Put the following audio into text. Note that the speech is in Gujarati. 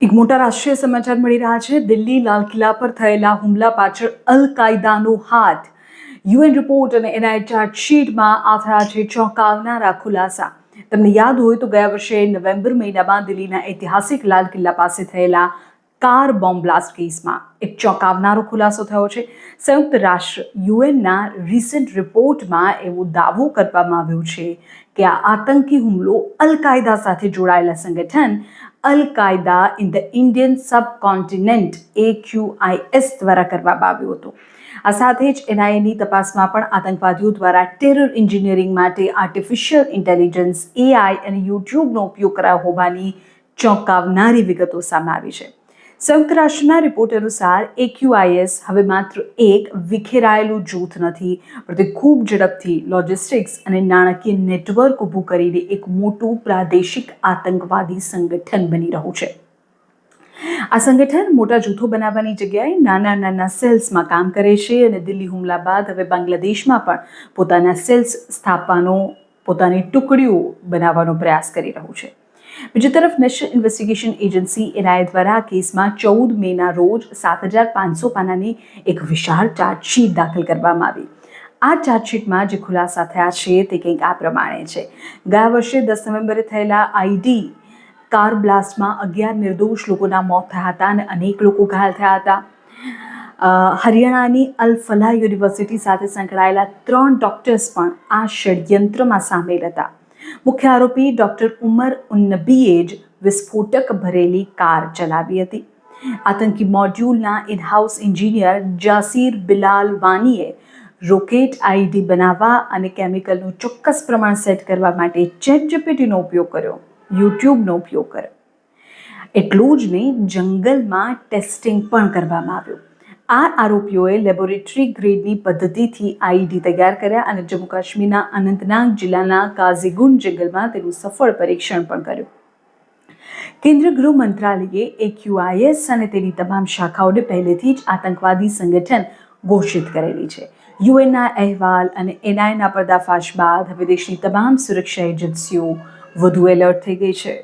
એક મોટા રાષ્ટ્રીય સમાચાર મળી રહ્યા છે. દિલ્હી લાલ કિલ્લા પર થયેલા હુમલા પાછળ અલ કાયદાનો હાથ. યુએન રિપોર્ટ અને એનઆઈએ ચાર્જશીટમાં આ થયા છે ચોંકાવનારા ખુલાસા. તમને યાદ હોય તો ગયા વર્ષે નવેમ્બર મહિનામાં દિલ્હીના ઐતિહાસિક લાલ કિલ્લા પાસે થયેલા કાર બોમ્બ બ્લાસ્ટ કેસમાં એક ચોંકાવનારો ખુલાસો થયો છે. સંયુક્ત રાષ્ટ્ર યુએનના રિસન્ટ રિપોર્ટમાં એવો દાવો કરવામાં આવ્યો છે કે આ આતંકી હુમલો અલ કાયદા સાથે જોડાયેલા સંગઠન અલ કાયદા ઇન ધ ઇન્ડિયન સબકોન્ટિનેન્ટ AQIS દ્વારા કરવામાં આવ્યો હતો. આ સાથે જ એનઆઈએની તપાસમાં પણ આતંકવાદીઓ દ્વારા ટેરર એન્જિનિયરિંગ માટે આર્ટિફિશિયલ ઇન્ટેલિજન્સ AI અને યુટ્યુબનો ઉપયોગ કરાયો હોવાની ચોંકાવનારી વિગતો સામે આવી છે. સંયુક્ત રાષ્ટ્રના રિપોર્ટ અનુસાર AQIS હવે માત્ર એક વિખેરાયેલું જૂથ નથી, પણ તે ખૂબ ઝડપથી લોજિસ્ટિક્સ અને નાણાકીય નેટવર્ક ઊભું કરીને એક મોટું પ્રાદેશિક આતંકવાદી સંગઠન બની રહ્યું છે. આ સંગઠન મોટા જૂથો બનાવવાની જગ્યાએ નાના નાના સેલ્સમાં કામ કરે છે અને દિલ્હી હુમલા બાદ હવે બાંગ્લાદેશમાં પણ પોતાના સેલ્સ સ્થાપવાનો, પોતાની ટુકડીઓ બનાવવાનો પ્રયાસ કરી રહ્યું છે. બીજી તરફ નેશનલ ઇન્વેસ્ટિગેશન એજન્સી એનઆઈએ દ્વારા આ કેસમાં 14 મેના રોજ 7,500 પાનાની એક વિશાળ ચાર્જશીટ દાખલ કરવામાં આવી. આ ચાર્જશીટમાં જે ખુલાસા થયા છે તે કંઈક આ પ્રમાણે છે. ગયા વર્ષે 10 નવેમ્બરે થયેલા ID કાર બ્લાસ્ટમાં 11 નિર્દોષ લોકોના મોત થયા હતા અને અનેક લોકો ઘાયલ થયા હતા. હરિયાણાની અલ ફલાહ યુનિવર્સિટી સાથે સંકળાયેલા 3 ડોક્ટર્સ પણ આ ષડયંત્રમાં સામેલ હતા. મુખ્ય આરોપી ડૉક્ટર ઉમર ઉન્નબીએ જ વિસ્ફોટક ભરેલી કાર ચલાવી હતી. આતંકી મોડ્યુલના ઇનહાઉસ એન્જિનિયર જાસીર બિલાલ વાનીએ રોકેટ ID બનાવવા અને કેમિકલનું ચોક્કસ પ્રમાણ સેટ કરવા માટે ChatGPTનો ઉપયોગ કર્યો, યુટ્યુબનો ઉપયોગ કર્યો. એટલું જ નહીં, જંગલમાં ટેસ્ટિંગ પણ કરવામાં આવ્યું. આ આરોપીઓએ લેબોરેટરી ગ્રેડની પદ્ધતિથી ID તૈયાર કર્યા અને જમ્મુ કાશ્મીરના અનંતનાગ જિલ્લાના કાઝીગુંડ જંગલમાં તેનું સફળ પરીક્ષણ પણ કર્યું. કેન્દ્રીય ગૃહ મંત્રાલયે AQIS અને તેની તમામ શાખાઓને પહેલેથી જ આતંકવાદી સંગઠન ઘોષિત કરેલી છે. યુએનના અહેવાલ અને એનઆઈએના પર્દાફાશ બાદ હવે દેશની તમામ સુરક્ષા એજન્સીઓ વધુ એલર્ટ થઈ ગઈ છે.